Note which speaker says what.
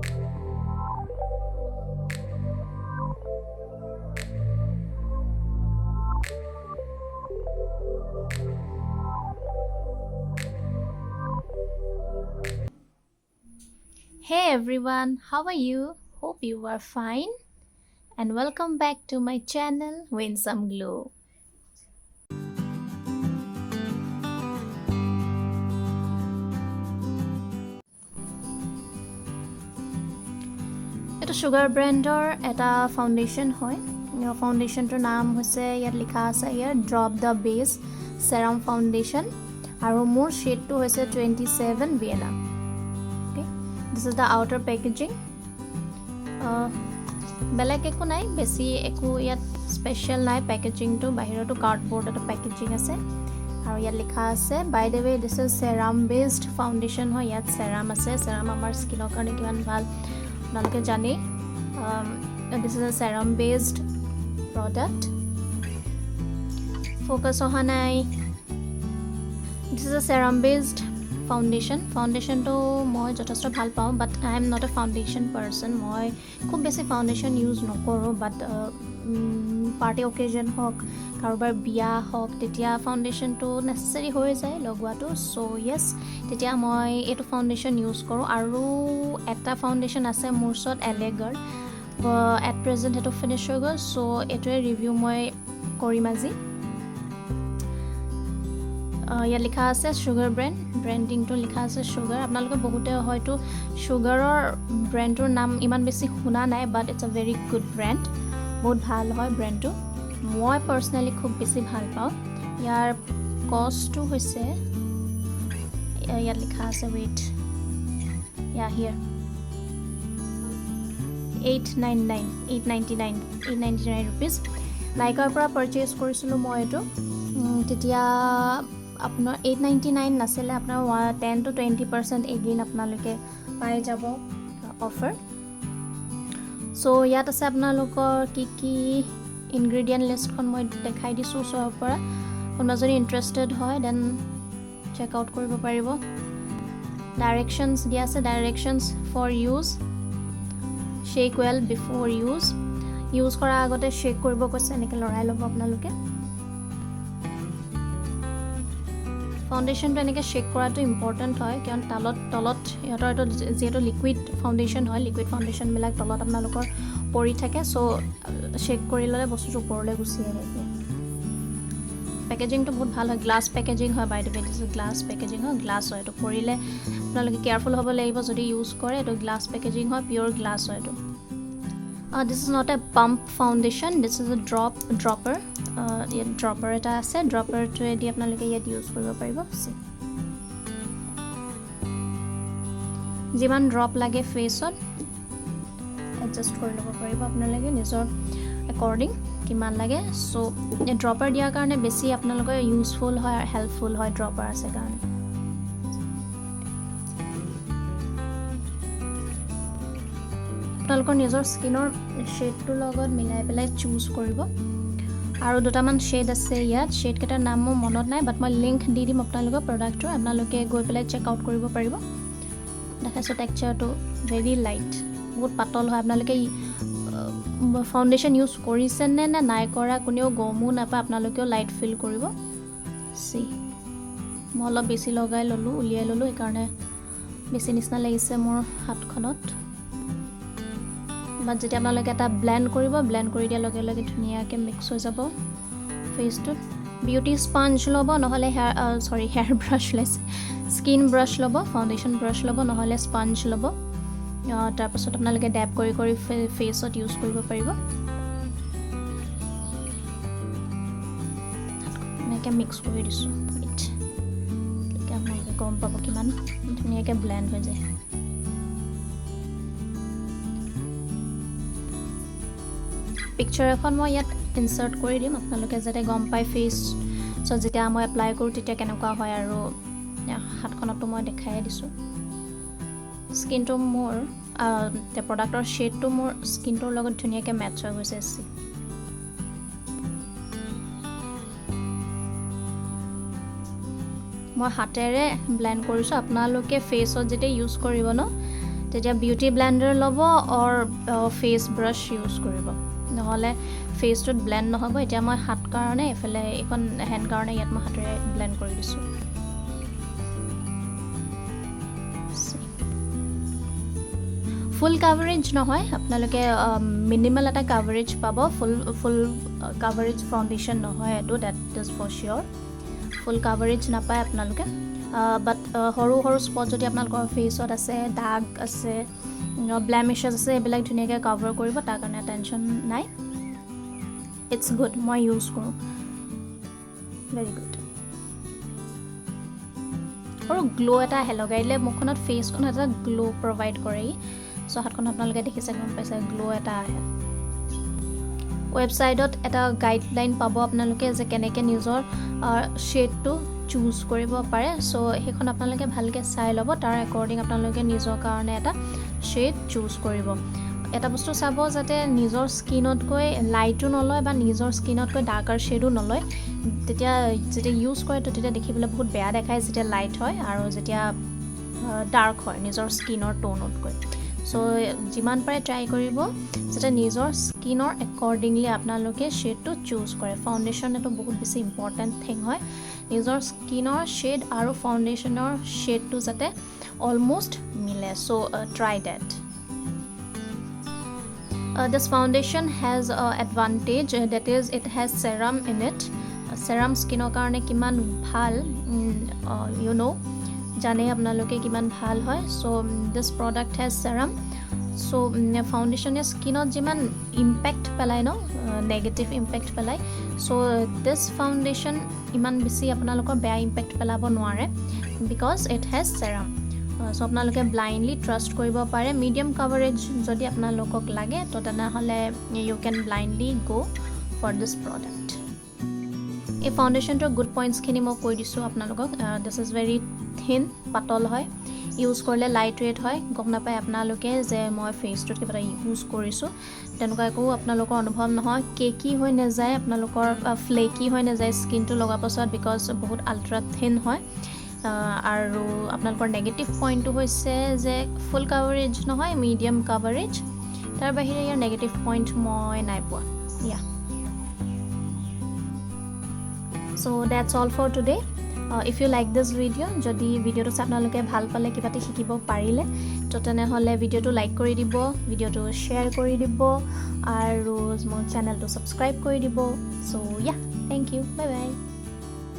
Speaker 1: Hey everyone, how are you? Hope you are fine and welcome back to my channel Wynsum Glow. এটা sugar ব্ৰেণ্ডৰ এটা foundation হয়। ফাউণ্ডেশ্যনটোৰ নাম হৈছে ইয়াত লিখা আছে ইয়াৰ ড্ৰপ দ্য বেছ চেৰাম ফাউণ্ডেশ্যন আৰু মোৰ শ্বেডটো হৈছে 27 Vienna. This is the outer packaging. বেলেগ একো নাই, বেছি একো ইয়াত স্পেচিয়েল নাই। পেকেজিংটো বাহিৰতো কাৰ্ডবোৰ্ড এটা পেকেজিং আছে আৰু ইয়াত লিখা আছে by the way this is serum based foundation হয়। ইয়াত চেৰাম আছে। চেৰাম আমাৰ স্কিনৰ কাৰণে কিমান ভাল আপোনালোকে জানেই। This is a serum based product. Focus অহা নাই। This is a serum based ফাউণ্ডেশ্যনটো মই যথেষ্ট ভাল পাওঁ, but I am not a foundation person. মই খুব বেছি ফাউণ্ডেশ্যন ইউজ নকৰোঁ, বাট পাৰ্টি অকেজন হওক, কাৰোবাৰ বিয়া হওক, তেতিয়া ফাউণ্ডেশ্যনটো নেচেচাৰী হৈ যায় লগোৱাটো। ছ' য়েছ, তেতিয়া মই এইটো ফাউণ্ডেশ্যন ইউজ কৰোঁ। আৰু এটা ফাউণ্ডেশ্যন আছে মোৰ ওচৰত এলেগাৰ, এট প্ৰেজেণ্ট সেইটো ফিনিছ হৈ গ'ল। ছ' এইটোৱে ৰিভিউ মই কৰিম আজি। ইয়াত লিখা আছে চুগাৰ ব্ৰেণ্ডিংটো লিখা আছে চুগাৰ। আপোনালোকে বহুতে হয়তো চুগাৰৰ ব্ৰেণ্ডটোৰ নাম ইমান বেছি শুনা নাই, but it's a very good brand. বহুত ভাল হয় ব্ৰেণ্ডটো, মই পাৰ্চনেলি খুব বেছি ভাল পাওঁ। ইয়াৰ কষ্টটো হৈছে ইয়াত লিখা আছে ৱেইট হিয়াৰ 899 ৰুপিজ। নাইকাৰ পৰা পাৰচেজ কৰিছিলোঁ মই এইটো। তেতিয়া আপোনাৰ 899 নাছিলে, আপোনাৰ 10 to 20% এগেইন আপোনালোকে পাই যাব অফাৰ। ছ' ইয়াত আছে আপোনালোকৰ কি ইনগ্ৰেডিয়েণ্ট লিষ্টখন মই দেখাই দিছোঁ ওচৰৰ পৰা। কোনোবা যদি ইণ্টাৰেষ্টেড হয় দেন চেক আউট কৰিব পাৰিব। ডাইৰেকশ্যনছ দিয়া আছে, directions for use. Shake well before use কৰাৰ আগতে শ্বেক কৰিব কৈছে, এনেকৈ লৰাই ল'ব আপোনালোকে। ফাউণ্ডেশ্যনটো এনেকৈ শ্বেক কৰাটো ইম্পৰ্টেণ্ট হয়, কাৰণ তলত সিহঁতৰ এইটো যিহেতু লিকুইড ফাউণ্ডেশ্যন হয়, লিকুইড ফাউণ্ডেশ্যনবিলাক তলত আপোনালোকৰ পৰি থাকে। ছ' শ্বেক কৰি ল'লে বস্তুটো ওপৰলৈ গুচি আহে। পেকেজিংটো বহুত ভাল হয়, গ্লাছ পেকেজিং হয়। By the way this glass packaging হয়, গ্লাছ হয়। এইটো পৰিলে আপোনালোকে কেয়াৰফুল হ'ব লাগিব যদি ইউজ কৰে। এইটো গ্লাছ পেকেজিং হয়, পিয়'ৰ গ্লাছ হয় এইটো। This is not a pump foundation, this is a dropper. ইয়াত ড্ৰপাৰ এটা আছে, ড্ৰপাৰটোৱেদি আপোনালোকে ইয়াত ইউজ কৰিব পাৰিব। যিমান ড্ৰপ লাগে ফেচত এডজাষ্ট কৰি ল'ব পাৰিব আপোনালোকে নিজৰ একৰ্ডিং কিমান লাগে। ছ' ড্ৰপাৰ দিয়াৰ কাৰণে বেছি আপোনালোকৰ ইউজফুল হয় আৰু হেল্পফুল হয়, ড্ৰপাৰ আছে কাৰণে। আপোনালোকৰ নিজৰ স্কিনৰ শ্বেডটোৰ লগত মিলাই পেলাই চুজ কৰিব। আৰু দুটামান শ্বেড আছে ইয়াত, শ্বেডকেইটাৰ নাম মোৰ মনত নাই, বাট মই লিংক দি দিম আপোনালোকৰ প্ৰডাক্টৰ। আপোনালোকে গৈ পেলাই চেক আউট কৰিব পাৰিব। দেখাইছোঁ টেক্সাৰটো ভেৰি লাইট, বহুত পাতল হয়। আপোনালোকে ফাউণ্ডেশ্যন ইউজ কৰিছেনে নে নাই কৰা কোনেও গমো নাপায়, আপোনালোকেও লাইট ফিল কৰিব। মই অলপ বেছি লগাই ল'লোঁ, উলিয়াই ল'লোঁ, সেইকাৰণে বেছি নিচিনা লাগিছে মোৰ হাতখনত। বাট যেতিয়া আপোনালোকে এটা ব্লেণ্ড কৰিব, ব্লেণ্ড কৰি দিয়াৰ লগে লগে ধুনীয়াকৈ মিক্স হৈ যাব ফেচটোত। বিউটি স্পঞ্জ ল'ব, নহ'লে হেয়াৰ ব্ৰাছ লৈছে, স্কিন ব্ৰাছ ল'ব, ফাউণ্ডেশ্যন ব্ৰাছ ল'ব, নহ'লে স্পঞ্জ ল'ব। তাৰপাছত আপোনালোকে ডেপ কৰি ফেচত ইউজ কৰিব পাৰিব। এনেকৈ মিক্স কৰি দিছোঁ, আপোনালোকে গম পাব কিমান ধুনীয়াকৈ ব্লেণ্ড হৈ যায়। পিকচাৰ এখন মই ইয়াত ইনচাৰ্ট কৰি দিম, আপোনালোকে যাতে গম পায় ফেচত যেতিয়া মই এপ্লাই কৰোঁ তেতিয়া কেনেকুৱা হয়। আৰু হাতখনতো মই দেখাই দিছোঁ। স্কিনটো মোৰ প্ৰডাক্টৰ শ্বেডটো মোৰ স্কিনটোৰ লগত ধুনীয়াকৈ মেটচ হৈ গৈছে। মই হাতেৰে ব্লেণ্ড কৰিছোঁ। আপোনালোকে ফেচত যেতিয়া ইউজ কৰিব ন, তেতিয়া বিউটি ব্লেন্ডাৰ ল'ব অৰ ফেস ব্ৰাশ ইউজ কৰিব নহলে ফেসটোত ব্লেন্ড নহব এতিয়া মই হাত কাৰণে এফালে এখন হেণ্ড কাৰণে ইয়াত মই হাতেৰে ব্লেন্ড কৰি দিছো ফুল কভাৰেজ নহয় আপোনালোকে মিনিমাল এটা কভাৰেজ পাব ফুল কভাৰেজ ফাউন্ডেশন নহয় এটো that is for sure full coverage নাপায় আপোনালোকে বাট হৰু স্পট যদি আপোনালোকৰ ফেসত আছে দাগ আছে ব্লেমিশেছ আছে এবিলাক ধুনিয়াকৈ কভাৰ কৰিব তাৰ কাৰণে টেনচন নাই ইটস গুড মই ইউজ কৰো ভেৰি গুড আৰু গ্লো এটা আহে লগাইলে মুখনত ফেসখন এটা গ্লো প্ৰভাইড কৰে সো হাতখন আপোনালোকে দেখিছে গম পাইছে গ্লো এটা আহে ৱেবসাইটত এটা গাইডলাইন পাব আপোনালোকে যে কেনেকৈ নিজৰ শেডটো চুজ কৰিব পাৰে সো হেখন আপোনালোকে ভালকৈ চাই ল'ব তাৰ একৰ্ডিং আপোনালোকে নিজৰ কাৰণে এটা শেড চুজ কৰিব এটা বস্তু চাব যাতে নিজৰ স্কিনত গৈ লাইটটো নলয় বা নিজৰ স্কিনত গৈ ডাৰ্কাৰ শেডো নলয় তেতিয়া যেতিয়া ইউজ কৰে তেতিয়া দেখিবলৈ বহুত বেয়া দেখায় যেতিয়া লাইট হয় আৰু যেতিয়া ডাৰ্ক হয় নিজৰ স্কিনৰ টোনত গৈ সো যিমান পাৰে ট্ৰাই কৰিব যাতে নিজৰ স্কিনৰ একৰ্ডিংলি আপোনালোকে শেডটো চুজ কৰে ফাউন্ডেশন এটো বহুত বেছি ইম্পৰ্টেন্ট থিং হয় নিজৰ স্কিনৰ শেড আৰু ফাউন্ডেশনৰ শেডটো যাতে অলমোষ্ট মিলে so try that this foundation has a advantage that is it has serum in it serum skin karone kiman bhal you know jane apnaloke kiman bhal hoy so this product has serum so foundation is skinot jiman impact pelai no negative impact pelai so this foundation iman bisi apnalokor bea impact pelabo noare because it has serum so আপোনালোকে blindly trust কৰিব পাৰে medium coverage যদি আপোনালোকক লাগে তো তেনেহলে you can blindly go for this product এই ফাউন্ডেশনটোৰ গুড পইণ্টছ খিনি মই কৈ দিছো আপোনালোকক দিস ইজ ভেৰি থিন পাতল হয় ইউজ কৰিলে লাইট ৱেট হয় গম নাপায় আপোনালোকে যে মই ফেসটোত কিবা ইউজ কৰিছো তেনেকুৱা একো আপোনালোকৰ অনুভৱ নহয় কেকি হৈ নাযায় আপোনালোকৰ ফ্লেকি হৈ নাযায় স্কিনটো লগাৰ পাছত বিকজ বহুত আল্ট্ৰা থিন হয় আৰু আপোনালোকৰ নেগেটিভ পইণ্টটো হৈছে যে ফুল কভাৰেজ নহয় মিডিয়াম কভাৰেজ তাৰ বাহিৰে ইয়াৰ নেগেটিভ পইণ্ট মই নাই পোৱা so that's all for today if you like this video যদি ভিডিওটো আপোনালোকে ভাল পালে কিবাতে শিকিব পাৰিলে তো তেনেহলে ভিডিওটো লাইক কৰি দিব ভিডিওটো শেয়াৰ কৰি দিব আৰু মোৰ চেনেলটো সাবস্ক্ৰাইব কৰি দিব so yeah thank you bye bye